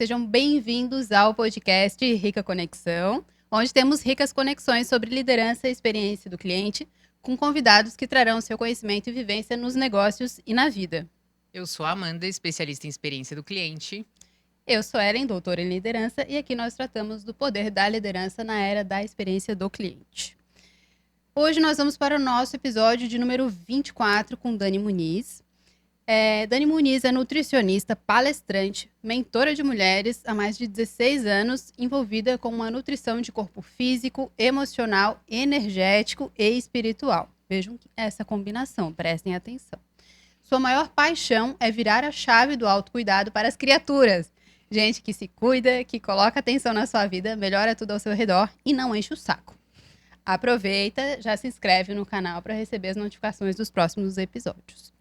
Sejam bem-vindos ao podcast Rica Conexão, onde temos ricas conexões sobre liderança e experiência do cliente, com convidados que trarão seu conhecimento e vivência nos negócios e na vida. Eu sou a Amanda, especialista em experiência do cliente. Eu sou Ellen, doutora em liderança, e aqui nós tratamos do poder da liderança na era da experiência do cliente. Hoje nós vamos para o nosso episódio de número 24 com Dani Muniz. Dani Muniz é nutricionista, palestrante, mentora de mulheres há mais de 16 anos, envolvida com uma nutrição de corpo físico, emocional, energético e espiritual. Vejam essa combinação, prestem atenção. Sua maior paixão é virar a chave do autocuidado para as criaturas. Gente que se cuida, que coloca atenção na sua vida, melhora tudo ao seu redor e não enche o saco. Aproveita, já se inscreve no canal para receber as notificações dos próximos episódios.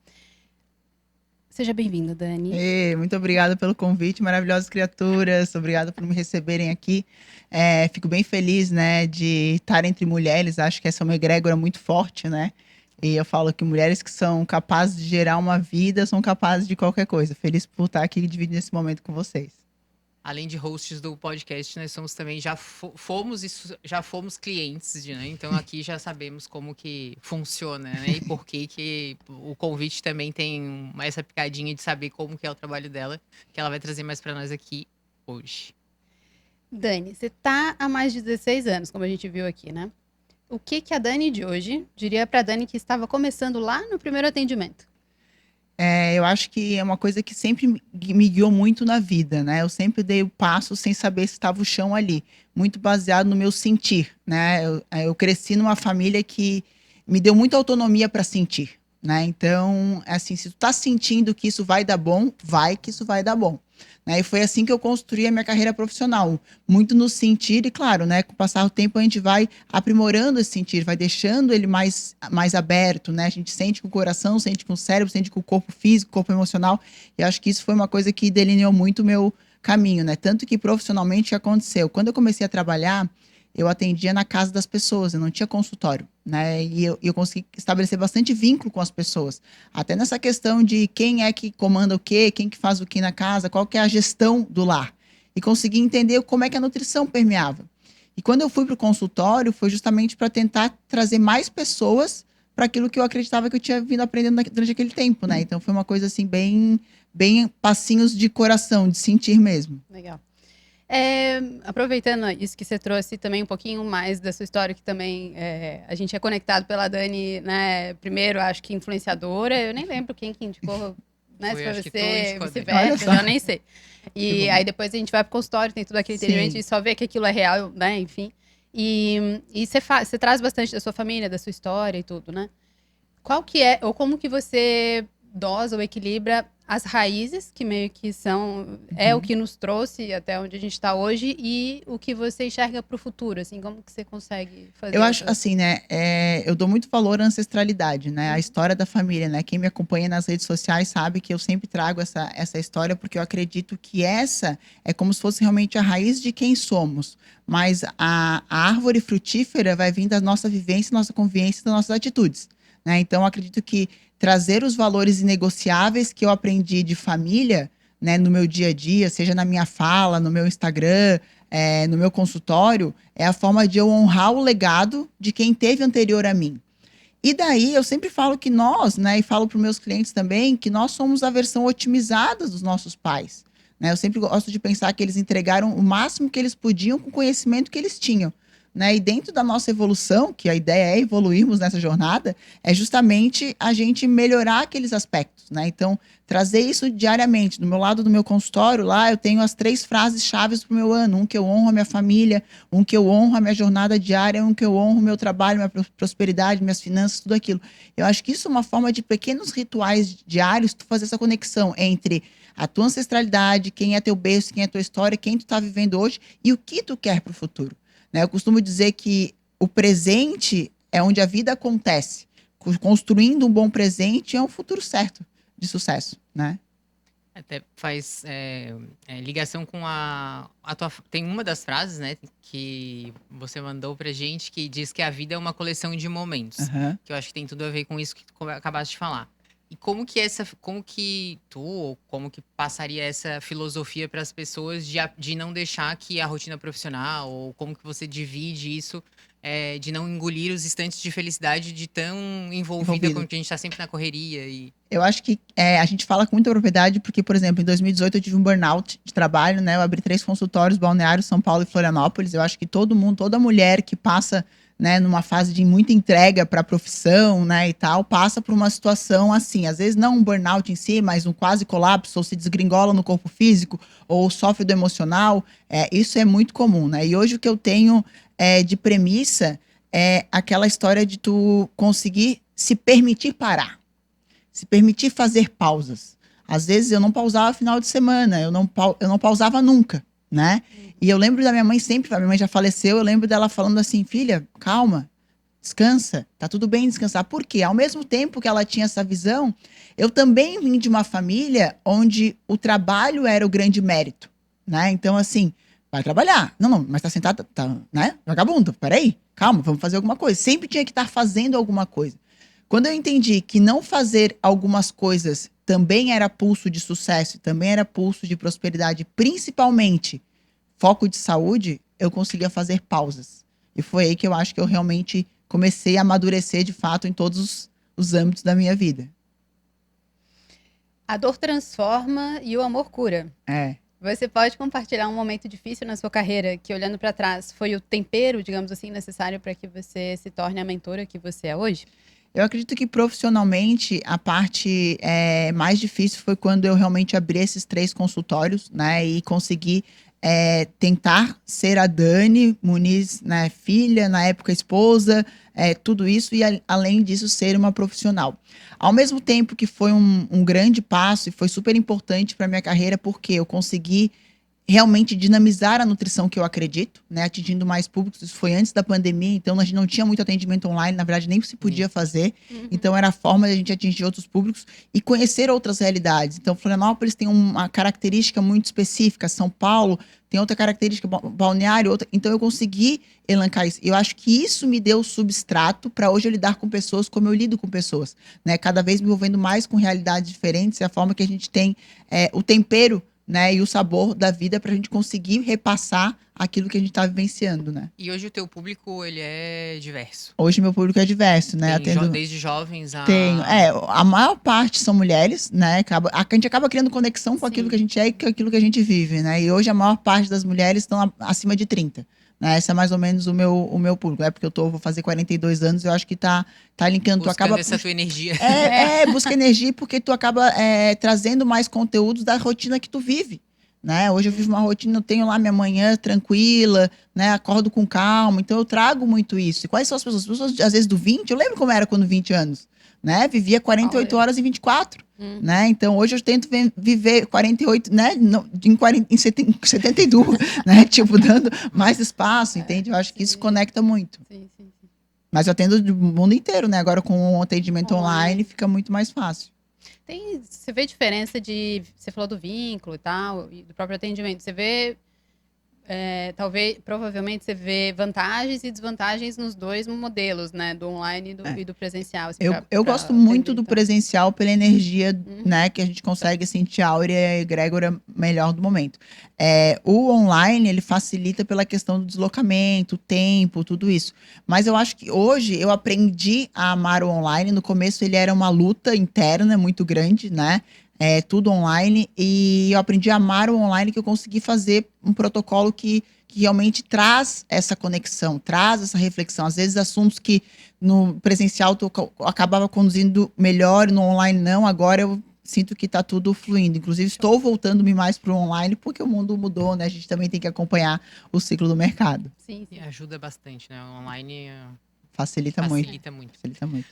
Seja bem-vinda, Dani. Muito obrigada pelo convite, maravilhosas criaturas. Obrigada por me receberem aqui. Fico bem feliz, né, de estar entre mulheres. Acho que essa é uma egrégora muito forte, né? E eu falo que mulheres que são capazes de gerar uma vida são capazes de qualquer coisa. Feliz por estar aqui dividindo esse momento com vocês. Além de hosts do podcast, nós somos também já fomos clientes, né? Então aqui já sabemos como que funciona, né? E por que o convite também tem essa picadinha de saber como que é o trabalho dela, que ela vai trazer mais para nós aqui hoje. Dani, você tá há mais de 16 anos, como a gente viu aqui, né? O que a Dani de hoje diria para a Dani que estava começando lá no primeiro atendimento? Eu acho que é uma coisa que sempre me guiou muito na vida, né? Eu sempre dei o passo sem saber se estava o chão ali, muito baseado no meu sentir, né? Eu cresci numa família que me deu muita autonomia para sentir, né? Então, assim, se tu tá sentindo que isso vai dar bom, vai que isso vai dar bom. Né? E foi assim que eu construí a minha carreira profissional, muito no sentir e, claro, né, com o passar do tempo a gente vai aprimorando esse sentir, vai deixando ele mais aberto, né? A gente sente com o coração, sente com o cérebro, sente com o corpo físico, corpo emocional. E acho que isso foi uma coisa que delineou muito o meu caminho, né? Tanto que profissionalmente o que aconteceu? Quando eu comecei a trabalhar, eu atendia na casa das pessoas, eu não tinha consultório, né? E eu consegui estabelecer bastante vínculo com as pessoas. Até nessa questão de quem é que comanda o quê, quem que faz o quê na casa, qual que é a gestão do lar. E consegui entender como é que a nutrição permeava. E quando eu fui para o consultório, foi justamente para tentar trazer mais pessoas para aquilo que eu acreditava que eu tinha vindo aprendendo durante aquele tempo, né? Então foi uma coisa assim, bem passinhos de coração, de sentir mesmo. Legal. Aproveitando isso que você trouxe também um pouquinho mais da sua história, que também a gente é conectado pela Dani, né? Primeiro, acho que influenciadora, eu nem lembro quem que indicou, né? Foi, se acho foi que você, tu, vice-versa, já nem sei. E aí depois a gente vai pro consultório, tem tudo aquele Sim. entendimento e só vê que aquilo é real, né? Enfim. E você traz bastante da sua família, da sua história e tudo, né? Qual que é, ou como que você dosa ou equilibra as raízes, que meio que são, o que nos trouxe até onde a gente está hoje, e o que você enxerga para o futuro, assim, como que você consegue fazer? Eu acho assim, né? Eu dou muito valor à ancestralidade, né? A história da família, né? Quem me acompanha nas redes sociais sabe que eu sempre trago essa história, porque eu acredito que essa é como se fosse realmente a raiz de quem somos. Mas a árvore frutífera vai vir da nossa vivência, nossa convivência, das nossas atitudes. Né? Então, eu acredito que trazer os valores inegociáveis que eu aprendi de família, né, no meu dia a dia, seja na minha fala, no meu Instagram, no meu consultório, é a forma de eu honrar o legado de quem teve anterior a mim. E daí eu sempre falo que nós, né, e falo para os meus clientes também, que nós somos a versão otimizada dos nossos pais. Né? Eu sempre gosto de pensar que eles entregaram o máximo que eles podiam com o conhecimento que eles tinham. Né? E dentro da nossa evolução, que a ideia é evoluirmos nessa jornada, é justamente a gente melhorar aqueles aspectos. Né? Então, trazer isso diariamente. Do meu lado do meu consultório, lá eu tenho as 3 frases chaves para o meu ano. Um que eu honro a minha família, um que eu honro a minha jornada diária, um que eu honro o meu trabalho, minha prosperidade, minhas finanças, tudo aquilo. Eu acho que isso é uma forma de pequenos rituais diários, tu fazer essa conexão entre a tua ancestralidade, quem é teu berço, quem é tua história, quem tu está vivendo hoje e o que tu quer para o futuro. Né? Eu costumo dizer que o presente é onde a vida acontece. Construindo um bom presente é um futuro certo de sucesso, né? Até faz ligação com a tua. Tem uma das frases, né, que você mandou pra gente que diz que a vida é uma coleção de momentos. Uhum. Que eu acho que tem tudo a ver com isso que tu acabaste de falar. E como que tu, ou como que passaria essa filosofia para as pessoas de não deixar que a rotina profissional, ou como que você divide isso, de não engolir os instantes de felicidade de tão envolvida com envolvido. que a gente está sempre na correria e Eu acho que a gente fala com muita propriedade porque, por exemplo, em 2018 eu tive um burnout de trabalho, né? Eu abri 3 consultórios, Balneário, São Paulo e Florianópolis. Eu acho que todo mundo, toda mulher que passa, né, numa fase de muita entrega para a profissão, né, e tal, passa por uma situação assim. Às vezes não um burnout em si, mas um quase colapso, ou se desgringola no corpo físico, ou sofre do emocional. Isso é muito comum, né? E hoje o que eu tenho de premissa é aquela história de tu conseguir se permitir parar, se permitir fazer pausas. Às vezes eu não pausava final de semana, eu não pausava nunca, né? E eu lembro da minha mãe sempre, a minha mãe já faleceu, eu lembro dela falando assim, filha, calma, descansa, tá tudo bem descansar. Por quê? Ao mesmo tempo que ela tinha essa visão, eu também vim de uma família onde o trabalho era o grande mérito, né? Então, assim, vai trabalhar. Não, mas tá sentada, tá, né? Vagabundo, peraí, calma, vamos fazer alguma coisa. Sempre tinha que estar fazendo alguma coisa. Quando eu entendi que não fazer algumas coisas também era pulso de sucesso, também era pulso de prosperidade, principalmente foco de saúde, eu conseguia fazer pausas. E foi aí que eu acho que eu realmente comecei a amadurecer de fato em todos os âmbitos da minha vida. A dor transforma e o amor cura. É. Você pode compartilhar um momento difícil na sua carreira que, olhando para trás, foi o tempero, digamos assim, necessário para que você se torne a mentora que você é hoje? Eu acredito que profissionalmente a parte mais difícil foi quando eu realmente abri esses 3 consultórios, né? E consegui tentar ser a Dani Muniz, né, filha, na época esposa, tudo isso, e além disso ser uma profissional. Ao mesmo tempo que foi um grande passo e foi super importante para minha carreira, porque eu consegui realmente dinamizar a nutrição que eu acredito, né, atingindo mais públicos. Isso foi antes da pandemia, então a gente não tinha muito atendimento online, na verdade nem se podia fazer. Então era a forma de a gente atingir outros públicos e conhecer outras realidades. Então Florianópolis tem uma característica muito específica, São Paulo tem outra característica, Balneário outra. Então eu consegui elencar isso. Eu acho que isso me deu substrato para hoje eu lidar com pessoas como eu lido com pessoas, né? Cada vez me envolvendo mais com realidades diferentes, é a forma que a gente tem o tempero, né, e o sabor da vida para a gente conseguir repassar aquilo que a gente está vivenciando, né? E hoje o teu público, ele é diverso. Hoje meu público é diverso, né? Desde jovens a... Tenho. A maior parte são mulheres, né? A gente acaba criando conexão com aquilo que a gente é e com aquilo que a gente vive, né? E hoje a maior parte das mulheres estão acima de 30. Né? Esse é mais ou menos o meu público. É porque vou fazer 42 anos, eu acho que tá linkando. Buscando tu acaba essa tua energia. Busca energia porque tu acaba trazendo mais conteúdos da rotina que tu vive. Né? Hoje eu vivo uma rotina, eu tenho lá minha manhã tranquila, né? Acordo com calma, então eu trago muito isso. E quais são as pessoas? As pessoas, às vezes, do 20, eu lembro como era quando 20 anos, né? Vivia 48 horas e 24, né? Então hoje eu tento viver 48, né? Em 72, né? Tipo, dando mais espaço, entende? Eu acho que isso conecta muito. Sim. Mas eu atendo do mundo inteiro, né? Agora com o atendimento online fica muito mais fácil. Você vê diferença você falou do vínculo e tal, e do próprio atendimento. Você vê, provavelmente você vê vantagens e desvantagens nos dois modelos, né? Do online e do presencial. Assim, eu gosto muito do presencial pela energia, né? Que a gente consegue sentir a áurea e a egrégora melhor do momento. O online, ele facilita pela questão do deslocamento, tempo, tudo isso. Mas eu acho que hoje eu aprendi a amar o online. No começo ele era uma luta interna muito grande, né? Tudo online. E eu aprendi a amar o online, que eu consegui fazer um protocolo que realmente traz essa conexão, traz essa reflexão. Às vezes assuntos que no presencial tu acabava conduzindo melhor, no online não. Agora eu sinto que está tudo fluindo. Inclusive, estou voltando-me mais para o online, porque o mundo mudou, né? A gente também tem que acompanhar o ciclo do mercado. Sim. E ajuda bastante, né? O online facilita muito. Facilita muito.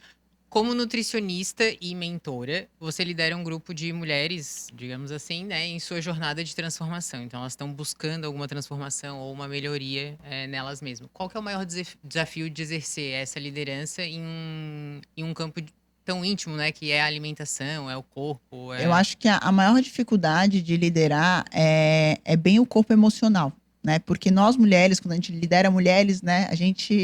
Como nutricionista e mentora, você lidera um grupo de mulheres, digamos assim, né, em sua jornada de transformação. Então, elas estão buscando alguma transformação ou uma melhoria nelas mesmas. Qual que é o maior desafio de exercer essa liderança em um campo tão íntimo, né, que é a alimentação, é o corpo? Eu acho que a maior dificuldade de liderar é bem o corpo emocional. Né? Porque nós mulheres, quando a gente lidera mulheres, né,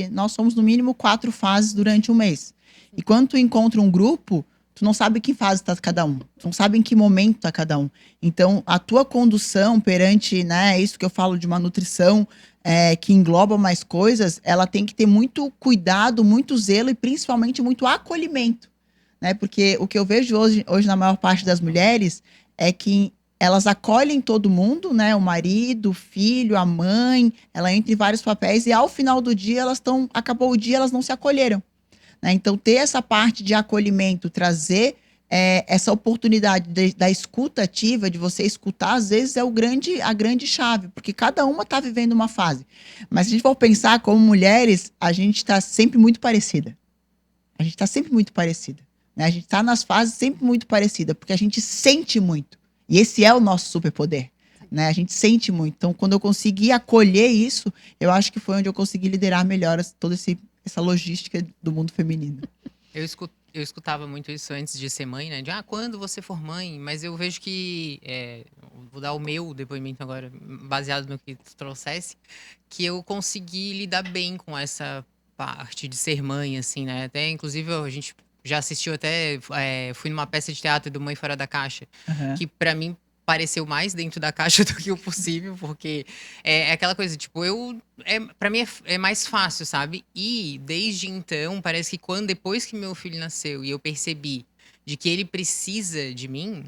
nós somos no mínimo 4 fases durante um mês. E quando tu encontra um grupo, Tu não sabe em que fase está cada um. Tu não sabe em que momento está cada um. Então, a tua condução perante, né, isso que eu falo de uma nutrição que engloba mais coisas, ela tem que ter muito cuidado, muito zelo e principalmente muito acolhimento, né? Porque o que eu vejo hoje na maior parte das mulheres é que elas acolhem todo mundo, né? O marido, o filho, a mãe, ela entra em vários papéis e ao final do dia acabou o dia, elas não se acolheram, né? Então, ter essa parte de acolhimento, trazer essa oportunidade da escuta ativa, de você escutar, às vezes é a grande chave, porque cada uma está vivendo uma fase. Mas se a gente for pensar como mulheres, a gente está sempre muito parecida. A gente está sempre muito parecida, né? A gente está nas fases sempre muito parecida, porque a gente sente muito. E esse é o nosso superpoder, né? A gente sente muito. Então, quando eu consegui acolher isso, eu acho que foi onde eu consegui liderar melhor toda essa logística do mundo feminino. Eu escutava muito isso antes de ser mãe, né? Quando você for mãe? Mas eu vejo que, vou dar o meu depoimento agora, baseado no que tu trouxesse, que eu consegui lidar bem com essa parte de ser mãe, assim, né? Até, inclusive, a gente já assistiu fui numa peça de teatro do Mãe Fora da Caixa, que pra mim pareceu mais dentro da caixa do que o possível, porque é aquela coisa, tipo, pra mim é mais fácil, sabe? E desde então, parece que depois que meu filho nasceu e eu percebi de que ele precisa de mim,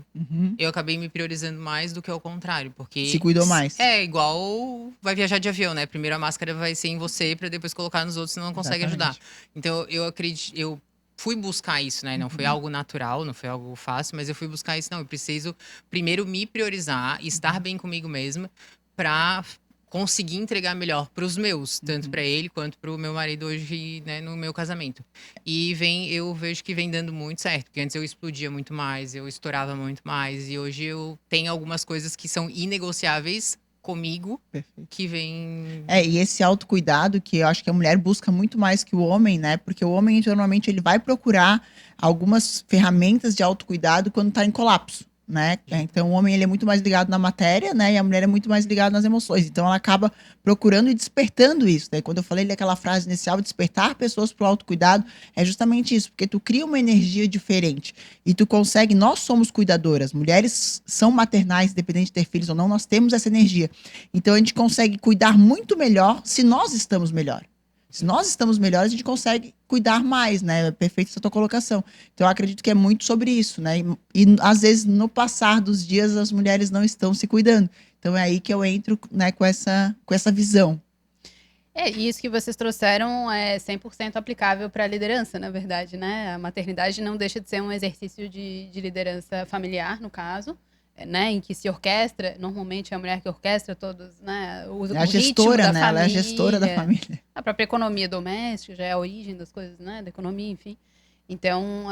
eu acabei me priorizando mais do que ao contrário, porque... Se cuidou mais. É igual vai viajar de avião, né? Primeiro a máscara vai ser em você pra depois colocar nos outros, senão não consegue ajudar. Então, eu acredito... Eu fui buscar isso, né? Não foi algo natural, não foi algo fácil, mas eu fui buscar isso. Não, eu preciso primeiro me priorizar, estar bem comigo mesma, pra conseguir entregar melhor pros meus, tanto pra ele quanto pro meu marido hoje, né, no meu casamento. E eu vejo que vem dando muito certo, porque antes eu explodia muito mais, eu estourava muito mais, e hoje eu tenho algumas coisas que são inegociáveis comigo. Perfeito. Que vem... E esse autocuidado que eu acho que a mulher busca muito mais que o homem, né? Porque o homem, normalmente, ele vai procurar algumas ferramentas de autocuidado quando tá em colapso, né? Então, o homem, ele é muito mais ligado na matéria, né? E a mulher é muito mais ligada nas emoções. Então, ela acaba procurando e despertando isso, né? Quando eu falei aquela frase inicial, despertar pessoas pro autocuidado, é justamente isso. Porque tu cria uma energia diferente. E tu consegue... Nós somos cuidadoras. Mulheres são maternais, independente de ter filhos ou não. Nós temos essa energia. Então, a gente consegue cuidar muito melhor se nós estamos melhor. Se nós estamos melhores, a gente consegue cuidar mais, né? É perfeita essa tua colocação. Então, eu acredito que é muito sobre isso, né? E às vezes, no passar dos dias, as mulheres não estão se cuidando. Então, é aí que eu entro, né, com essa visão. E isso que vocês trouxeram é 100% aplicável para a liderança, na verdade, né? A maternidade não deixa de ser um exercício de liderança familiar, no caso, né, em que se orquestra, normalmente é a mulher que orquestra todos, né, o a gestora, né, ela é a gestora da família. A própria economia doméstica já é a origem das coisas, né, da economia, enfim. Então,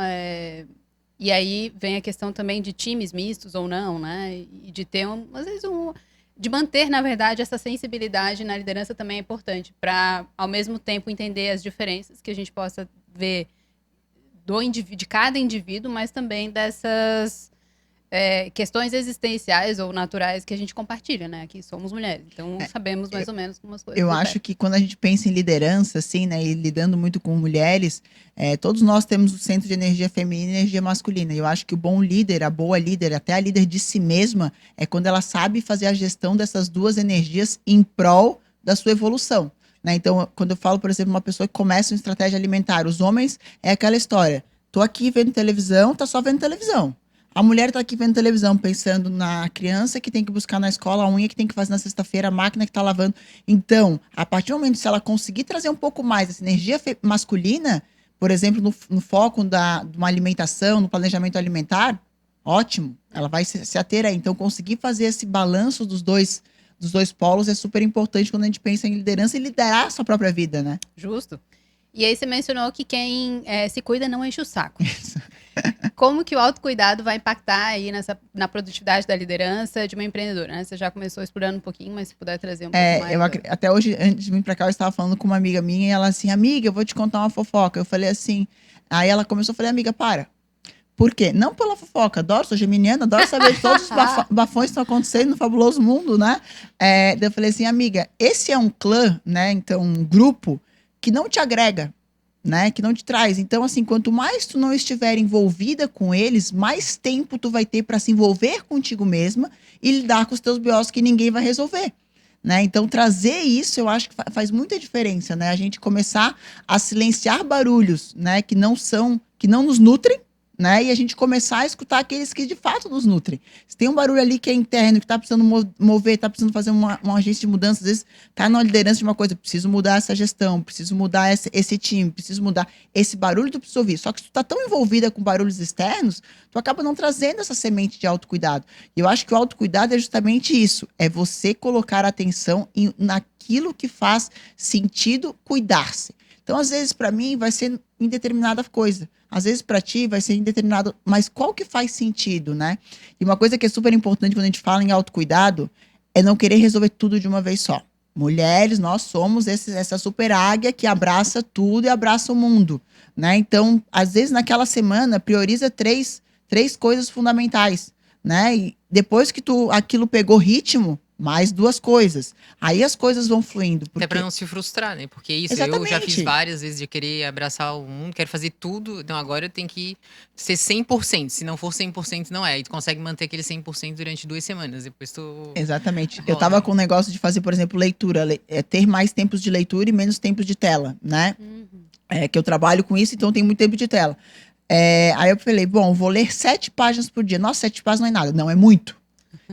e aí vem a questão também de times mistos ou não, né, e de ter, às vezes, de manter, na verdade, essa sensibilidade na liderança também é importante, para, ao mesmo tempo, entender as diferenças que a gente possa ver de cada indivíduo, mas também dessas questões existenciais ou naturais que a gente compartilha, né? Que somos mulheres, então sabemos mais ou menos como as coisas. Eu acho que quando a gente pensa em liderança, assim, né, e lidando muito com mulheres, todos nós temos o centro de energia feminina e energia masculina. E eu acho que o bom líder, a boa líder, até a líder de si mesma, é quando ela sabe fazer a gestão dessas duas energias em prol da sua evolução, né? Então, quando eu falo, por exemplo, uma pessoa que começa uma estratégia alimentar, os homens é aquela história: tô aqui vendo televisão, tá só vendo televisão. A mulher tá aqui vendo televisão, pensando na criança que tem que buscar na escola, a unha que tem que fazer na sexta-feira, a máquina que tá lavando. Então, a partir do momento que ela conseguir trazer um pouco mais essa energia masculina, por exemplo, no foco de uma alimentação, no planejamento alimentar, ótimo, ela vai se ater aí. Então, conseguir fazer esse balanço dos dois polos é super importante quando a gente pensa em liderança e liderar a sua própria vida, né? Justo. E aí você mencionou que quem se cuida não enche o saco. Como que o autocuidado vai impactar aí na produtividade da liderança de uma empreendedora, né? Você já começou explorando um pouquinho, mas se puder trazer um pouco mais. Até hoje, antes de vir pra cá, eu estava falando com uma amiga minha e ela assim, amiga, eu vou te contar uma fofoca. Eu falei assim, aí ela começou, eu falei, amiga, para. Por quê? Não pela fofoca, adoro, sou geminiana, adoro saber de todos os bafões que estão acontecendo no fabuloso mundo, né? Daí eu falei assim, amiga, esse é um clã, né? Então, um grupo que não te agrega. né? Que não te traz. Então, assim, quanto mais tu não estiver envolvida com eles, mais tempo tu vai ter para se envolver contigo mesma e lidar com os teus BOs que ninguém vai resolver. Né? Então, trazer isso, eu acho que faz muita diferença, né? A gente começar a silenciar barulhos, né? Que não nos nutrem, né? E a gente começar a escutar aqueles que de fato nos nutrem. Se tem um barulho ali que é interno, que está precisando mover, está precisando fazer uma agência de mudança, às vezes está na liderança de uma coisa, preciso mudar essa gestão, preciso mudar esse time, preciso mudar esse barulho, tu precisa ouvir. Só que se tu tá tão envolvida com barulhos externos, tu acaba não trazendo essa semente de autocuidado. E eu acho que o autocuidado é justamente isso, é você colocar atenção naquilo que faz sentido cuidar-se. Então, às vezes, para mim, vai ser em determinada coisa. Às vezes, para ti, vai ser em determinado... Mas qual que faz sentido, né? E uma coisa que é super importante quando a gente fala em autocuidado é não querer resolver tudo de uma vez só. Mulheres, nós somos essa super águia que abraça tudo e abraça o mundo, né? Então, às vezes, naquela semana, prioriza três coisas fundamentais, né? E depois que aquilo pegou ritmo, mais 2 coisas. Aí as coisas vão fluindo. Até pra não se frustrar, né? Porque isso, Exatamente. eu já fiz várias vezes de querer abraçar o mundo, quero fazer tudo. Então agora eu tenho que ser 100%. Se não for 100%, não é. E tu consegue manter aquele 100% durante 2 semanas. Depois tu... Exatamente. Eu tava com o negócio de fazer, por exemplo, leitura. Ter mais tempos de leitura e menos tempos de tela, né? Que eu trabalho com isso, então tem muito tempo de tela. Aí eu falei, bom, vou ler 7 páginas por dia. Nossa, 7 páginas não é nada. Não, é muito.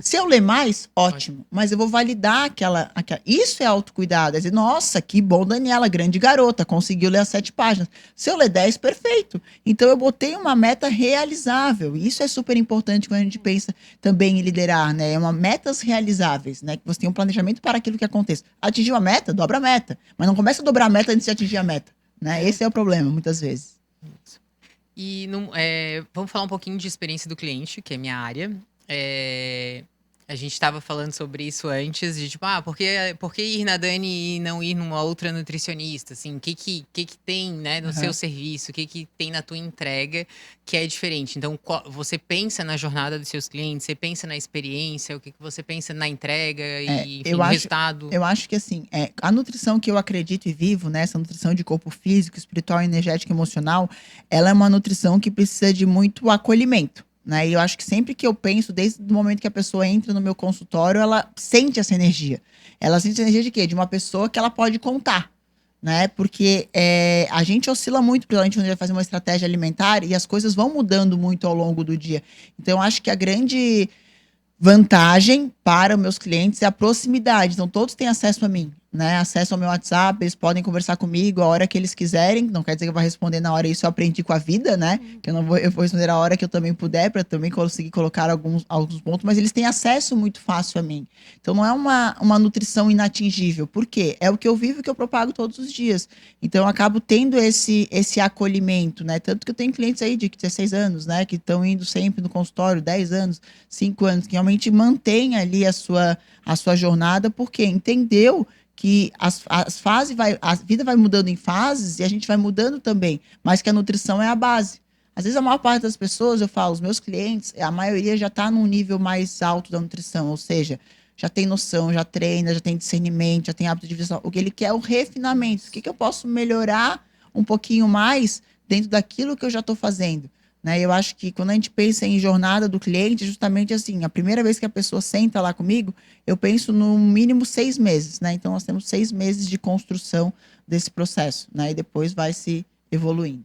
Se eu ler mais, ótimo. Mas eu vou validar aquela... Isso é autocuidado. É dizer, nossa, que bom, Daniela, grande garota, conseguiu ler as 7 páginas. Se eu ler 10, perfeito. Então eu botei uma meta realizável. Isso é super importante quando a gente pensa também em liderar, né? É uma metas realizáveis, né? Que você tem um planejamento para aquilo que aconteça. Atingiu a meta? Dobra a meta. Mas não começa a dobrar a meta antes de atingir a meta, né? Esse é o problema, muitas vezes. E vamos falar um pouquinho de experiência do cliente, que é minha área. A gente estava falando sobre isso antes, de tipo, por que ir na Dani e não ir numa outra nutricionista? Assim, o que tem, né, no seu serviço, o que tem na tua entrega que é diferente? Então, você pensa na jornada dos seus clientes, você pensa na experiência, o que você pensa na entrega e enfim, no resultado? Eu acho que assim, a nutrição que eu acredito e vivo, né, essa nutrição de corpo físico, espiritual, energético e emocional, ela é uma nutrição que precisa de muito acolhimento. Né? E eu acho que sempre que eu penso, desde o momento que a pessoa entra no meu consultório, ela sente essa energia. Ela sente essa energia de quê? De uma pessoa que ela pode contar. Né? Porque a gente oscila muito, principalmente quando a gente vai fazer uma estratégia alimentar, e as coisas vão mudando muito ao longo do dia. Então, eu acho que a grande vantagem para os meus clientes é a proximidade. Então, todos têm acesso a mim. Né, acesso ao meu WhatsApp, eles podem conversar comigo a hora que eles quiserem, não quer dizer que eu vou responder na hora, isso eu aprendi com a vida, né, que eu vou responder a hora que eu também puder, para também conseguir colocar alguns pontos, mas eles têm acesso muito fácil a mim, então não é uma nutrição inatingível, por quê? É o que eu vivo e que eu propago todos os dias, então eu acabo tendo esse acolhimento, né, tanto que eu tenho clientes aí de 16 anos, né, que estão indo sempre no consultório, 10 anos, 5 anos, que realmente mantém ali a sua jornada, porque entendeu que a vida vai mudando em fases e a gente vai mudando também, mas que a nutrição é a base. Às vezes a maior parte das pessoas, eu falo, os meus clientes, a maioria já está num nível mais alto da nutrição, ou seja, já tem noção, já treina, já tem discernimento, já tem hábito de vida. O que ele quer é o refinamento. O que eu posso melhorar um pouquinho mais dentro daquilo que eu já estou fazendo? Né? Eu acho que quando a gente pensa em jornada do cliente, justamente assim, a primeira vez que a pessoa senta lá comigo, eu penso no mínimo 6 meses, né? Então nós temos 6 meses de construção desse processo, né? E depois vai se evoluindo.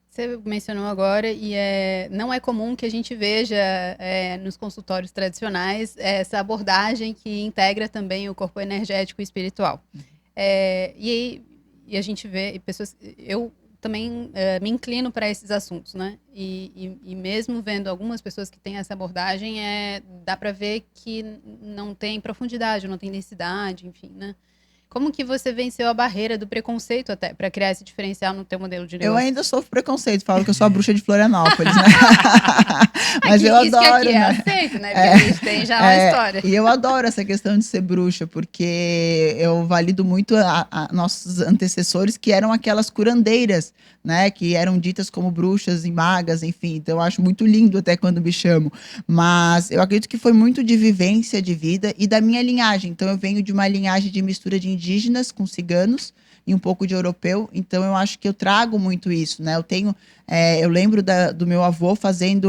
Você mencionou agora, e não é comum que a gente veja nos consultórios tradicionais essa abordagem que integra também o corpo energético e espiritual. E a gente vê pessoas... Eu também me inclino para esses assuntos, né? E mesmo vendo algumas pessoas que têm essa abordagem, dá para ver que não tem profundidade, não tem densidade, enfim, né? Como que você venceu a barreira do preconceito até para criar esse diferencial no teu modelo de negócio? Eu ainda sofro preconceito, falo que eu sou a bruxa de Florianópolis, né? Mas eu isso adoro, que aqui né? é aceito, né? Porque a gente tem já uma história. E eu adoro essa questão de ser bruxa, porque eu valido muito a nossos antecessores, que eram aquelas curandeiras, né? Que eram ditas como bruxas e magas, enfim. Então eu acho muito lindo até quando me chamam. Mas eu acredito que foi muito de vivência de vida e da minha linhagem. Então eu venho de uma linhagem de mistura de indígenas com ciganos, e um pouco de europeu. Então, eu acho que eu trago muito isso, né? Eu lembro do meu avô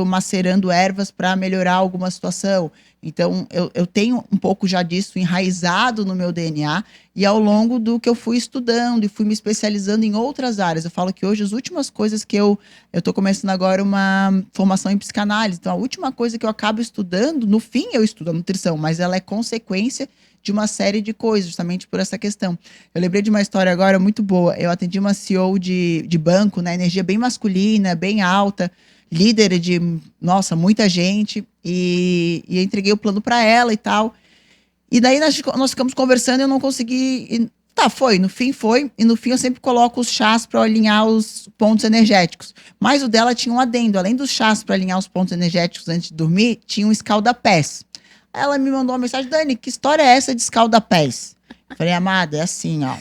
macerando ervas para melhorar alguma situação. Então, eu tenho um pouco já disso enraizado no meu DNA, e ao longo do que eu fui estudando e fui me especializando em outras áreas. Eu falo que hoje as últimas coisas que eu estou começando agora uma formação em psicanálise. Então, a última coisa que eu acabo estudando, no fim eu estudo a nutrição, mas ela é consequência de uma série de coisas, justamente por essa questão. Eu lembrei de uma história agora muito boa. Eu atendi uma CEO de banco, né? Energia bem masculina, bem alta, líder de, nossa, muita gente, e eu entreguei o plano para ela e tal. E daí nós ficamos conversando e eu não consegui. No fim foi. E no fim eu sempre coloco os chás para alinhar os pontos energéticos. Mas o dela tinha um adendo. Além dos chás para alinhar os pontos energéticos antes de dormir, tinha um escalda-pés. Aí ela me mandou uma mensagem: Dani, que história é essa de escalda-pés? Eu falei: amada, é assim, ó.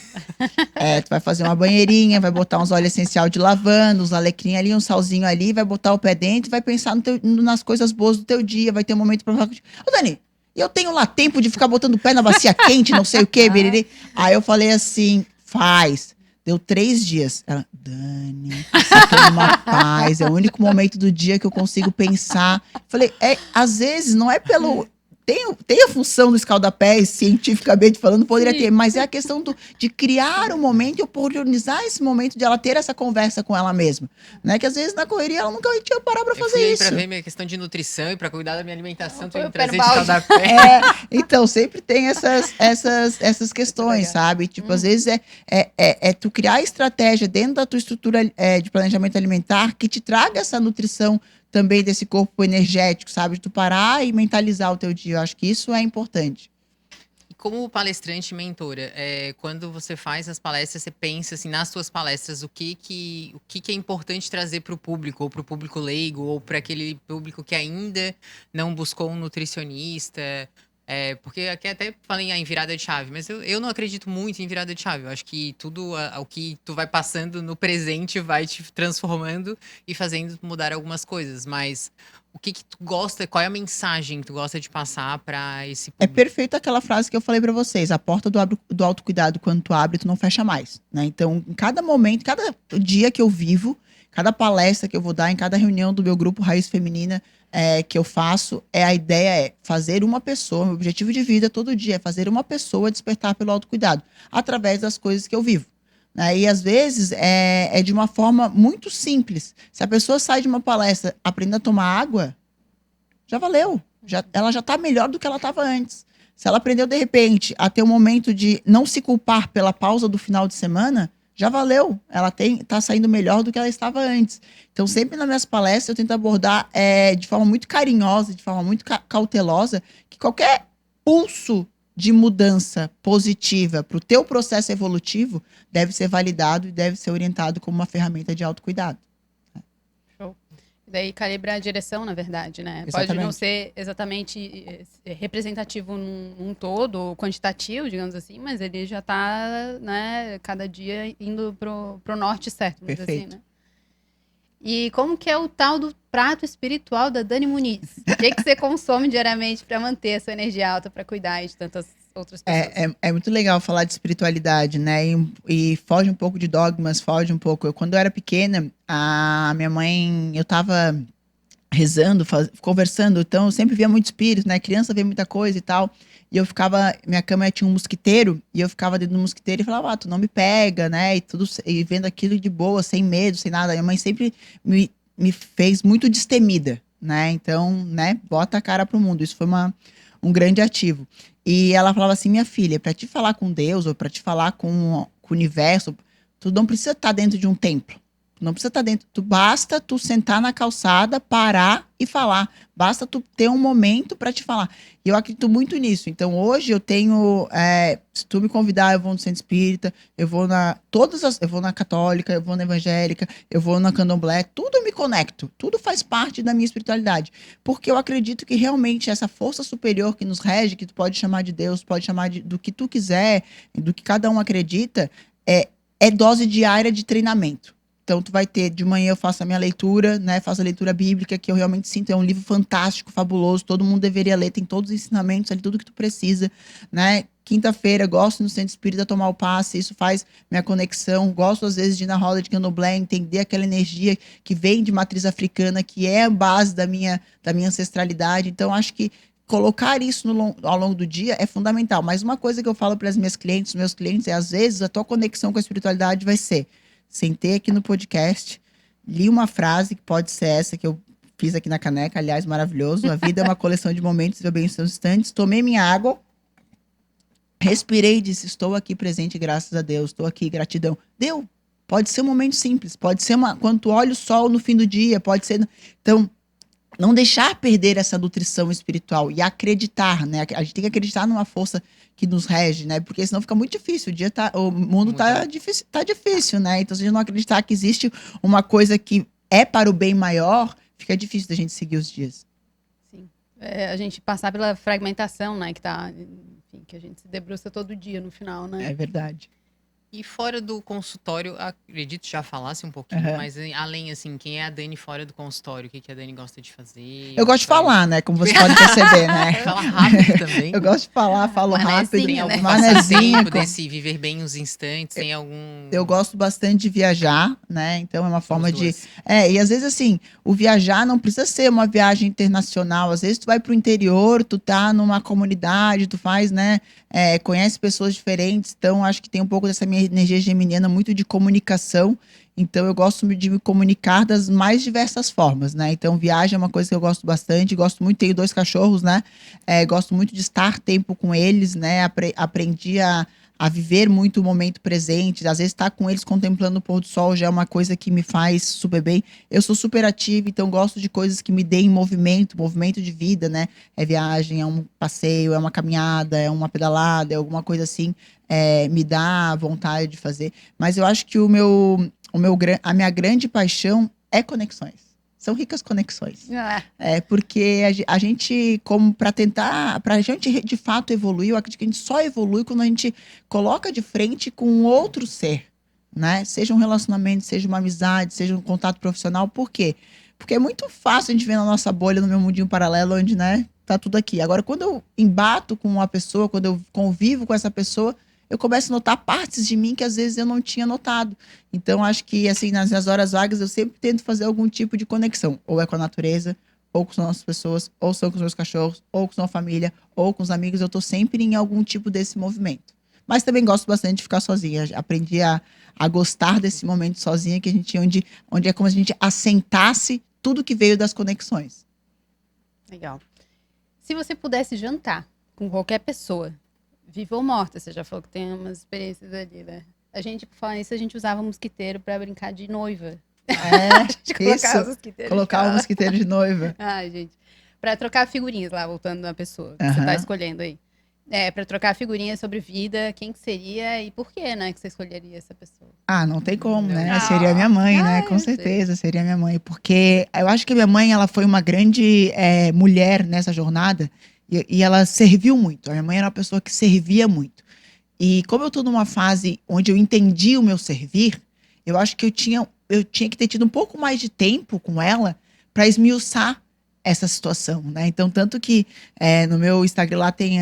Tu vai fazer uma banheirinha, vai botar uns óleos essencial de lavanda, uns alecrim ali, um salzinho ali, vai botar o pé dentro e vai pensar nas coisas boas do teu dia, vai ter um momento pra falar. Ô, Dani, e eu tenho lá tempo de ficar botando o pé na bacia quente, não sei o quê, biriri. Aí eu falei assim: faz. Deu 3 dias. Ela: Dani, eu tô numa paz, é o único momento do dia que eu consigo pensar. Falei: às vezes não é pelo... Tem a função do escaldapés, cientificamente falando, poderia ter, mas é a questão de criar um momento e oportunizar esse momento de ela ter essa conversa com ela mesma, né? Que às vezes na correria ela nunca tinha parado pra fazer isso. Pra ver minha questão de nutrição e pra cuidar da minha alimentação, tu ia me trazer trazer escaldapés. Então, sempre tem essas questões, sabe? Tipo, às vezes é tu criar estratégia dentro da tua estrutura de planejamento alimentar que te traga essa nutrição também desse corpo energético, sabe? De tu parar e mentalizar o teu dia. Eu acho que isso é importante. E como palestrante e mentora, quando você faz as palestras, você pensa assim, nas suas palestras, o que é importante trazer para o público, ou para o público leigo, ou para aquele público que ainda não buscou um nutricionista? Porque aqui até falei em virada de chave, mas eu não acredito muito em virada de chave. Eu acho que tudo o que tu vai passando no presente vai te transformando e fazendo mudar algumas coisas. Mas o que tu gosta, qual é a mensagem que tu gosta de passar para esse público? É perfeito aquela frase que eu falei para vocês: a porta do autocuidado, quando tu abre, tu não fecha mais, né? Então, em cada momento, cada dia que eu vivo, cada palestra que eu vou dar, em cada reunião do meu grupo Raiz Feminina que eu faço, a ideia é fazer uma pessoa, meu objetivo de vida todo dia é fazer uma pessoa despertar pelo autocuidado, através das coisas que eu vivo. Né? E às vezes é de uma forma muito simples. Se a pessoa sai de uma palestra aprendendo a tomar água, já valeu. Ela já está melhor do que ela estava antes. Se ela aprendeu, de repente, a ter um momento de não se culpar pela pausa do final de semana, já valeu. Ela está saindo melhor do que ela estava antes. Então, sempre nas minhas palestras, eu tento abordar de forma muito carinhosa, de forma muito cautelosa, que qualquer pulso de mudança positiva para o teu processo evolutivo deve ser validado e deve ser orientado como uma ferramenta de autocuidado. Daí calibrar a direção, na verdade, né? Exatamente. Pode não ser exatamente representativo num todo, quantitativo, digamos assim, mas ele já está, né, cada dia indo pro norte certo, vamos dizer assim, né? E como que é o tal do prato espiritual da Dani Muniz? O que você consome diariamente para manter essa energia alta, para cuidar de tantas outras pessoas? É muito legal falar de espiritualidade, né? E foge um pouco de dogmas, foge um pouco. Quando eu era pequena, a minha mãe, eu tava rezando, conversando, então eu sempre via muito espírito, né? Criança vê muita coisa e tal. E eu ficava, minha cama tinha um mosquiteiro, e eu ficava dentro do mosquiteiro e falava: tu não me pega, né? E vendo aquilo de boa, sem medo, sem nada. Minha mãe sempre me fez muito destemida, né? Então, né? Bota a cara pro mundo. Isso foi um grande ativo. E ela falava assim: minha filha, para te falar com Deus, ou para te falar com o universo, tu não precisa estar dentro de um templo. Não precisa estar dentro. Basta tu sentar na calçada, parar e falar. Basta tu ter um momento para te falar. E eu acredito muito nisso. Então, hoje eu tenho... se tu me convidar, eu vou no centro espírita, eu vou eu vou na católica, eu vou na evangélica, eu vou na candomblé. Tudo eu me conecto. Tudo faz parte da minha espiritualidade. Porque eu acredito que realmente essa força superior que nos rege, que tu pode chamar de Deus, pode chamar do que tu quiser, do que cada um acredita, é dose diária de treinamento. Então, tu vai ter, de manhã eu faço a minha leitura, né? Faço a leitura bíblica, que eu realmente sinto, é um livro fantástico, fabuloso, todo mundo deveria ler, tem todos os ensinamentos ali, tudo que tu precisa, né? quinta-feira, gosto no centro espírita tomar o passe, isso faz minha conexão. Gosto, às vezes, de ir na roda de candomblé, entender aquela energia que vem de matriz africana, que é a base da minha ancestralidade. Então, acho que colocar isso ao longo do dia é fundamental. Mas uma coisa que eu falo para as minhas clientes, meus clientes, é às vezes a tua conexão com a espiritualidade vai ser: sentei aqui no podcast, li uma frase que pode ser essa que eu fiz aqui na caneca, aliás, maravilhoso. A vida é uma coleção de momentos, e bem são instantes. Tomei minha água, respirei e disse: estou aqui presente, graças a Deus, estou aqui, gratidão. Deu. Pode ser um momento simples, pode ser quando tu olha o sol no fim do dia, pode ser. Então, não deixar perder essa nutrição espiritual e acreditar, né? A gente tem que acreditar numa força que nos rege, né? Porque senão fica muito difícil. O mundo tá difícil, né? Então, se a gente não acreditar que existe uma coisa que é para o bem maior, fica difícil da gente seguir os dias. Sim. A gente passar pela fragmentação, né? Enfim, que a gente se debruça todo dia no final, né? É verdade. E fora do consultório, acredito já falasse um pouquinho, mas além, assim, quem é a Dani fora do consultório? O que a Dani gosta de fazer? Eu gosto de falar, né? Como você pode perceber, né? Fala rápido também. Eu gosto de falar, falo rápido. Tem algum Manezinho, passatempo desse viver bem os instantes? Tem algum... Eu gosto bastante de viajar, né? Então é uma forma As de... duas. E às vezes, assim, o viajar não precisa ser uma viagem internacional. Às vezes tu vai pro interior, tu tá numa comunidade, tu faz, né? Conhece pessoas diferentes. Então acho que tem um pouco dessa minha energia geminiana, muito de comunicação. Então eu gosto de me comunicar das mais diversas formas, né? Então viagem é uma coisa que eu gosto bastante. Gosto muito, tenho 2 cachorros, né? Gosto muito de estar tempo com eles, né? Aprendi a viver muito o momento presente. Às vezes estar com eles contemplando o pôr do sol já é uma coisa que me faz super bem. Eu sou super ativa, então gosto de coisas que me deem movimento de vida, né? É viagem, é um passeio, é uma caminhada, é uma pedalada, é alguma coisa assim. Me dá vontade de fazer. Mas eu acho que a minha grande paixão é conexões. São ricas conexões. Porque a gente, pra gente de fato evoluir, eu acredito que a gente só evolui quando a gente coloca de frente com um outro ser, né? Seja um relacionamento, seja uma amizade, seja um contato profissional. Por quê? Porque é muito fácil a gente ver na nossa bolha, no meu mundinho paralelo, onde, né, tá tudo aqui. Agora, quando eu embato com uma pessoa, quando eu convivo com essa pessoa, eu começo a notar partes de mim que às vezes eu não tinha notado. Então, acho que, assim, nas minhas horas vagas, eu sempre tento fazer algum tipo de conexão. Ou é com a natureza, ou com as pessoas, ou são com os meus cachorros, ou com a família, ou com os amigos. Eu tô sempre em algum tipo desse movimento. Mas também gosto bastante de ficar sozinha. Aprendi a gostar desse momento sozinha, que a gente, onde é como se a gente assentasse tudo que veio das conexões. Legal. Se você pudesse jantar com qualquer pessoa, viva ou morta, você já falou que tem umas experiências ali, né? A gente, por falar isso, a gente usava mosquiteiro pra brincar de noiva. A gente colocava os mosquiteiros. Colocava o mosquiteiro de noiva. Ai, gente. Pra trocar figurinhas lá, voltando na pessoa que você tá escolhendo aí. Pra trocar figurinhas sobre vida, quem que seria e por que, né, que você escolheria essa pessoa? Não tem como, né? Seria minha mãe, né? Com certeza, seria minha mãe. Porque eu acho que minha mãe, ela foi uma grande mulher nessa jornada. E ela serviu muito. A minha mãe era uma pessoa que servia muito. E como eu tô numa fase onde eu entendi o meu servir, eu acho que eu tinha que ter tido um pouco mais de tempo com ela para esmiuçar essa situação, né? Então, tanto que no meu Instagram lá tem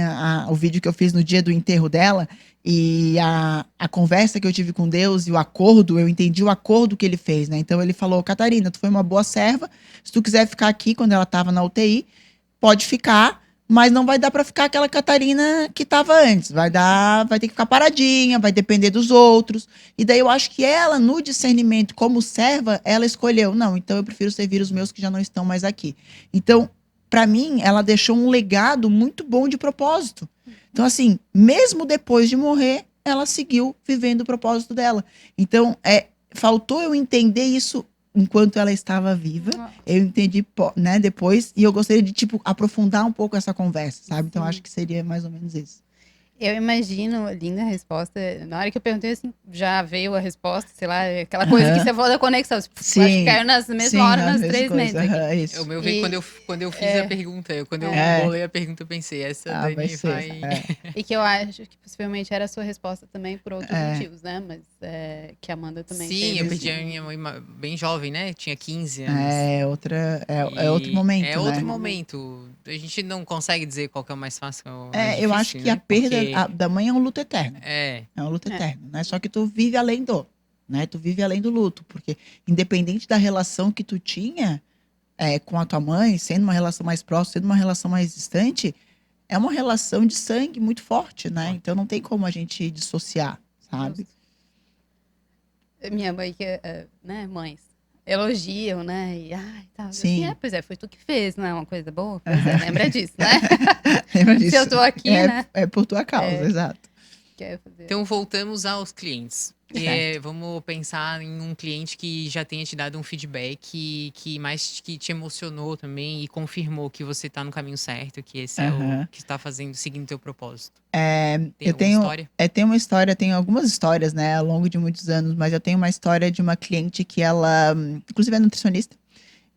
o vídeo que eu fiz no dia do enterro dela, e a conversa que eu tive com Deus e o acordo, eu entendi o acordo que ele fez, né? Então ele falou: Catarina, tu foi uma boa serva, se tu quiser ficar aqui quando ela estava na UTI, pode ficar, mas não vai dar para ficar aquela Catarina que estava antes. Vai ter que ficar paradinha, vai depender dos outros. E daí eu acho que ela, no discernimento como serva, ela escolheu: não, então eu prefiro servir os meus que já não estão mais aqui. Então, para mim, ela deixou um legado muito bom de propósito. Então, assim, mesmo depois de morrer, ela seguiu vivendo o propósito dela. Então, faltou eu entender isso enquanto ela estava viva. Eu entendi, né, depois, e eu gostaria de, aprofundar um pouco essa conversa, sabe? Então, acho que seria mais ou menos isso. Eu imagino, linda resposta. Na hora que eu perguntei, assim, já veio a resposta, sei lá, aquela coisa que você falou da conexão. Sim. Acho que caiu nas mesmas horas, nas 3 meses. O meu veio quando eu fiz a pergunta. Quando eu bolei a pergunta, eu pensei, essa Dani vai... E que eu acho que possivelmente era a sua resposta também por outros motivos, né? Mas que a Amanda também Sim, eu perdi a minha mãe bem jovem, né? Tinha 15 anos. É outro momento, É outro momento. A gente não consegue dizer qual que é o mais fácil. Eu acho que a perda da mãe é um luto eterno. É. É um luto eterno, né? Só que tu vive além do, né? Tu vive além do luto, porque independente da relação que tu tinha com a tua mãe, sendo uma relação mais próxima, sendo uma relação mais distante, é uma relação de sangue muito forte, né? Então não tem como a gente dissociar, sabe? Minha mãe, né, mães, elogiam, né? E, tá. Sim. Assim, pois foi tu que fez, não é uma coisa boa? Pois lembra disso, né? Lembra disso? Se eu tô aqui, né? É por tua causa, exato. Quer fazer. Então voltamos aos clientes. Vamos pensar em um cliente que já tenha te dado um feedback que te emocionou também e confirmou que você está no caminho certo, que esse é o que está seguindo o teu propósito. Tem história? Tem uma história, tenho algumas histórias, né, ao longo de muitos anos, mas eu tenho uma história de uma cliente que ela, inclusive é nutricionista,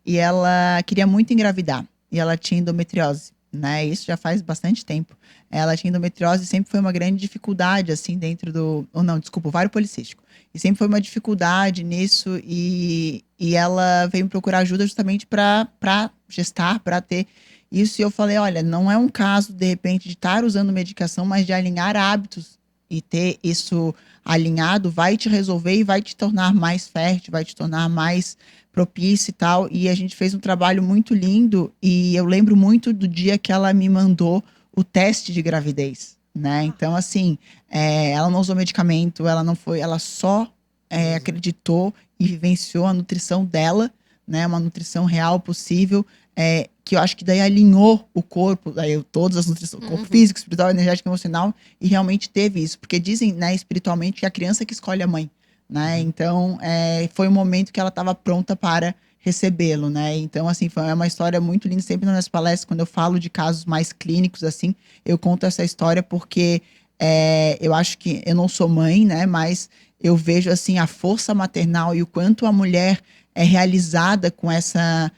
e ela queria muito engravidar, e ela tinha endometriose, né, isso já faz bastante tempo. Ela tinha endometriose e sempre foi uma grande dificuldade, assim, dentro do... ovário policístico. E sempre foi uma dificuldade nisso e ela veio me procurar ajuda justamente para gestar, para ter isso. E eu falei, olha, não é um caso, de repente, de estar usando medicação, mas de alinhar hábitos e ter isso alinhado vai te resolver e vai te tornar mais fértil, vai te tornar mais propício e tal. E a gente fez um trabalho muito lindo e eu lembro muito do dia que ela me mandou o teste de gravidez, né? Então, assim, ela não usou medicamento, ela só acreditou e vivenciou a nutrição dela, né? Uma nutrição real possível, que eu acho que daí alinhou o corpo, todas as nutrições, corpo físico, espiritual, energético, emocional, e realmente teve isso. Porque dizem, né, espiritualmente, que a criança que escolhe a mãe, né? Então, foi um momento que ela estava pronta para recebê-lo, né? Então, assim, foi uma história muito linda. Sempre nas minhas palestras, quando eu falo de casos mais clínicos, assim, eu conto essa história porque eu acho que eu não sou mãe, né? Mas eu vejo, assim, a força maternal e o quanto a mulher é realizada com esse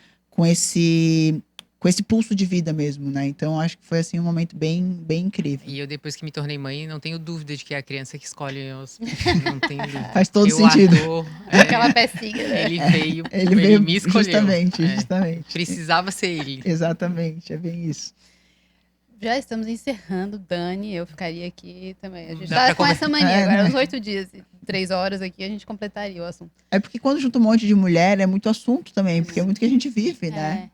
pulso de vida mesmo, né? Então, acho que foi, assim, um momento bem, bem incrível. E eu, depois que me tornei mãe, não tenho dúvida de que é a criança que escolhe os... Não tenho dúvida. Faz todo sentido. Ator, Aquela pecinha, né? Ele veio me escolheu. Justamente. Precisava ser ele. Exatamente, é bem isso. Já estamos encerrando, Dani. Eu ficaria aqui também. A gente tá com essa mania agora, uns 8 dias, 3 horas aqui, a gente completaria o assunto. É porque quando junta um monte de mulher, é muito assunto também, porque é muito que a gente vive, né?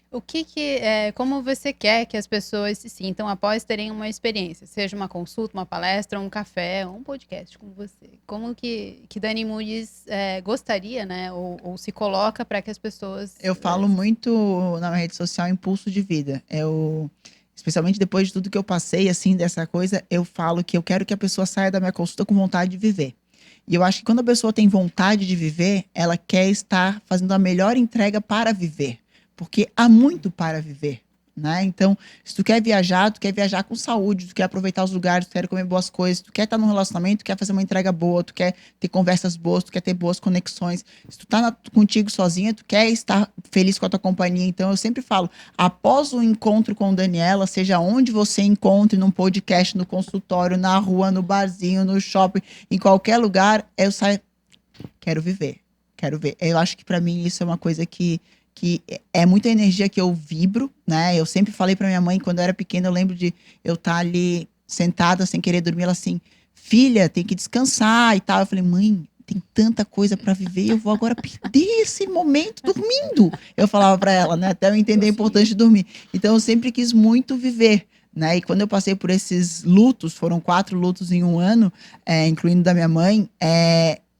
O como você quer que as pessoas se sintam após terem uma experiência? Seja uma consulta, uma palestra, um café, um podcast com você. Como que Dani Muniz gostaria, né? Ou se coloca para que as pessoas... Eu falo muito na minha rede social impulso de vida. Especialmente depois de tudo que eu passei, assim, dessa coisa, eu falo que eu quero que a pessoa saia da minha consulta com vontade de viver. E eu acho que quando a pessoa tem vontade de viver, ela quer estar fazendo a melhor entrega para viver. Porque há muito para viver, né? Então, se tu quer viajar com saúde, tu quer aproveitar os lugares, tu quer comer boas coisas, tu quer estar num relacionamento, tu quer fazer uma entrega boa, tu quer ter conversas boas, tu quer ter boas conexões. Se tu tá contigo sozinha, tu quer estar feliz com a tua companhia. Então, eu sempre falo, após o encontro com Daniela, seja onde você encontre, num podcast, no consultório, na rua, no barzinho, no shopping, em qualquer lugar, eu saio, quero viver, quero ver. Eu acho que para mim isso é uma coisa que é muita energia que eu vibro, né? Eu sempre falei pra minha mãe, quando eu era pequena, eu lembro de eu estar ali sentada, sem querer dormir, ela assim, filha, tem que descansar e tal. Eu falei, mãe, tem tanta coisa pra viver, eu vou agora perder esse momento dormindo. Eu falava pra ela, né? Até eu entender a importância de dormir. Então, eu sempre quis muito viver, né? E quando eu passei por esses lutos, foram 4 lutos em um ano, incluindo da minha mãe,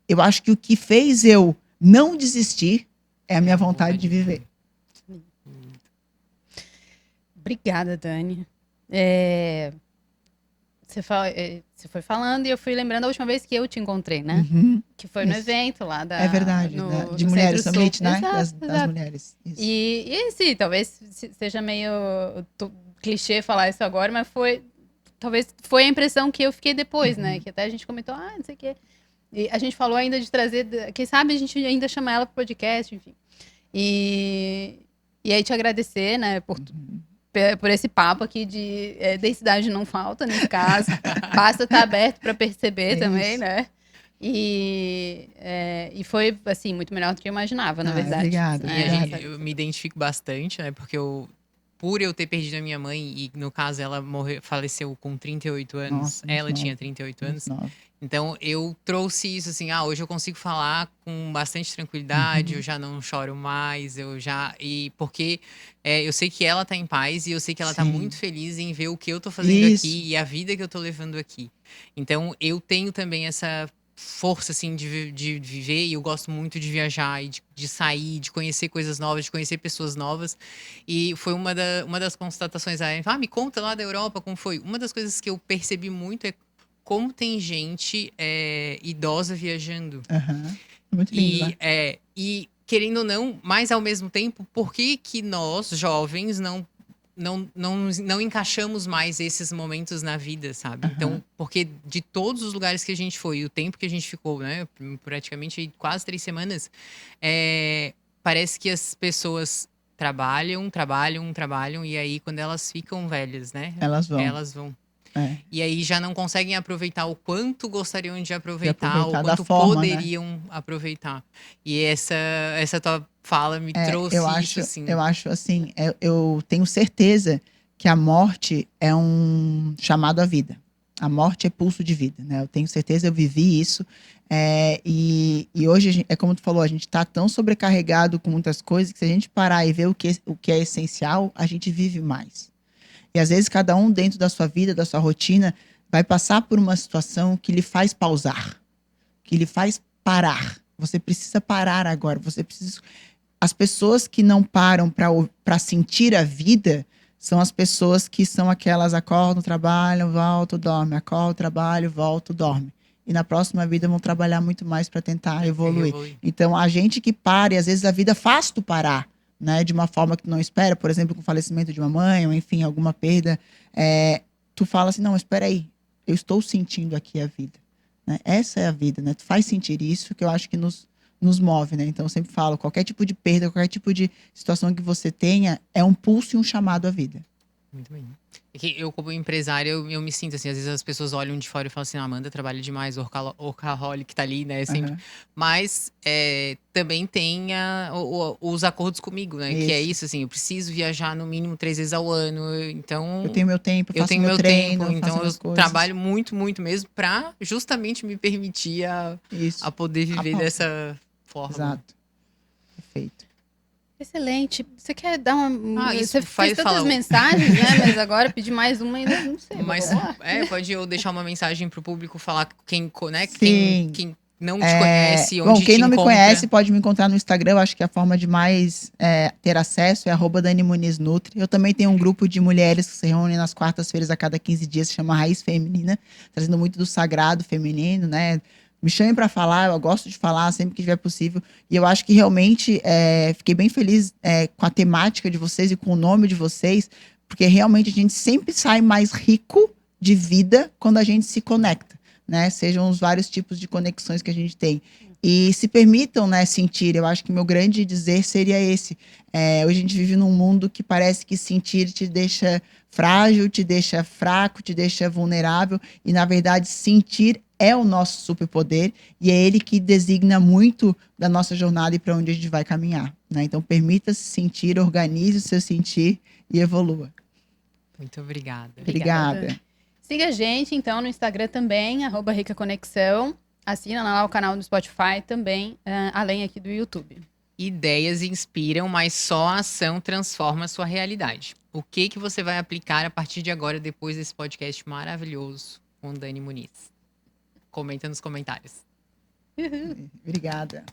eu acho que o que fez eu não desistir é a minha vontade de viver. Obrigada, Dani. Você foi falando e eu fui lembrando a última vez que eu te encontrei, né? Que foi no evento lá da... É verdade, de Mulheres Summit, né? Exato, das mulheres. Isso. E sim, talvez seja meio clichê falar isso agora, mas talvez foi a impressão que eu fiquei depois, né? Que até a gente comentou, não sei o quê. E a gente falou ainda de trazer, quem sabe a gente ainda chama ela pro podcast, enfim. E aí te agradecer, né, por esse papo aqui de densidade não falta, nesse caso. Basta estar aberto para perceber também, né? E foi, assim, muito melhor do que eu imaginava, na verdade. Obrigada. Eu me identifico bastante, né, porque eu por eu ter perdido a minha mãe, e no caso ela faleceu com 38 anos, Nossa, ela muito tinha nova, 38 anos. muito nova. Então eu trouxe isso assim, hoje eu consigo falar com bastante tranquilidade, eu Uhum. já não choro mais, e porque eu sei que ela tá em paz e eu sei que ela tá Sim. muito feliz em ver o que eu tô fazendo Isso. aqui e a vida que eu tô levando aqui. Então eu tenho também essa força assim de viver, e eu gosto muito de viajar e de sair, de conhecer coisas novas, de conhecer pessoas novas. E foi uma das constatações, me conta lá da Europa como foi. Uma das coisas que eu percebi muito é como tem gente idosa viajando. Aham. Muito lindo, né? E querendo ou não, mas ao mesmo tempo, por que que nós, jovens, não encaixamos mais esses momentos na vida, sabe? Aham. Então, porque de todos os lugares que a gente foi, o tempo que a gente ficou, né? Praticamente quase 3 semanas, parece que as pessoas trabalham, e aí quando elas ficam velhas, né? Elas vão. Elas vão. É. E aí já não conseguem aproveitar o quanto gostariam de aproveitar, ou aproveitar da quanto forma, né? poderiam aproveitar. E essa tua fala me trouxe Eu isso, assim. acho assim, eu tenho certeza que a morte é um chamado à vida. A morte é pulso de vida, né? Eu tenho certeza, eu vivi isso. E hoje, é como tu falou, a gente tá tão sobrecarregado com muitas coisas que se a gente parar e ver o que é essencial, a gente vive mais. E às vezes cada um dentro da sua vida, da sua rotina, vai passar por uma situação que lhe faz pausar, que lhe faz parar. Você precisa parar agora, você precisa. As pessoas que não param para sentir a vida são as pessoas que são aquelas acordam, trabalham, voltam, dormem, acordam, trabalham, voltam, dormem. E na próxima vida vão trabalhar muito mais para tentar evoluir. Então, a gente que para, e às vezes a vida faz tu parar, né, de uma forma que tu não espera, por exemplo, com o falecimento de uma mãe, ou enfim, alguma perda, tu fala assim, não, espera aí, eu estou sentindo aqui a vida, né? Essa é a vida, né? Tu faz sentir isso que eu acho que nos move, né? Então eu sempre falo, qualquer tipo de perda, qualquer tipo de situação que você tenha, é um pulso e um chamado à vida. Muito bem. É que eu, como empresário, eu me sinto assim, às vezes as pessoas olham de fora e falam assim, Amanda trabalha demais, o workaholic tá ali, né? Sempre. Uhum. Mas também tem os acordos comigo, né? Que é isso, assim, eu preciso viajar no mínimo 3 vezes ao ano. Então. Eu tenho meu tempo, eu faço tenho meu treino, tempo, então faço eu trabalho muito, muito mesmo pra justamente me permitir a poder viver dessa forma. Exato. Perfeito. Excelente. Você quer dar uma. Isso Você fez tantas mensagens, né? Mas agora pedir mais uma ainda não sei. Mas vamos lá. pode eu deixar uma mensagem pro público, falar quem, né? Sim. Quem não te conhece, onde Bom, quem te não me encontra. conhece pode me encontrar no Instagram. Eu acho que a forma de mais ter acesso é @DaniMunizNutri. Eu também tenho um grupo de mulheres que se reúnem nas quartas-feiras a cada 15 dias, se chama Raiz Feminina, trazendo muito do sagrado feminino, né? Me chamem para falar, eu gosto de falar sempre que tiver possível. E eu acho que realmente fiquei bem feliz com a temática de vocês e com o nome de vocês, porque realmente a gente sempre sai mais rico de vida quando a gente se conecta, né? Sejam os vários tipos de conexões que a gente tem. E se permitam, né, sentir. Eu acho que meu grande dizer seria esse. Hoje a gente vive num mundo que parece que sentir te deixa frágil, te deixa fraco, te deixa vulnerável. E, na verdade, sentir é o nosso superpoder e é ele que designa muito da nossa jornada e para onde a gente vai caminhar, né? Então, permita-se sentir, organize o seu sentir e evolua. Muito obrigada. Obrigada. Siga a gente, então, no Instagram também, @ricaconexão. Assina lá o canal do Spotify também, além aqui do YouTube. Ideias inspiram, mas só a ação transforma a sua realidade. O que você vai aplicar a partir de agora, depois desse podcast maravilhoso com Dani Muniz? Comenta nos comentários. Obrigada.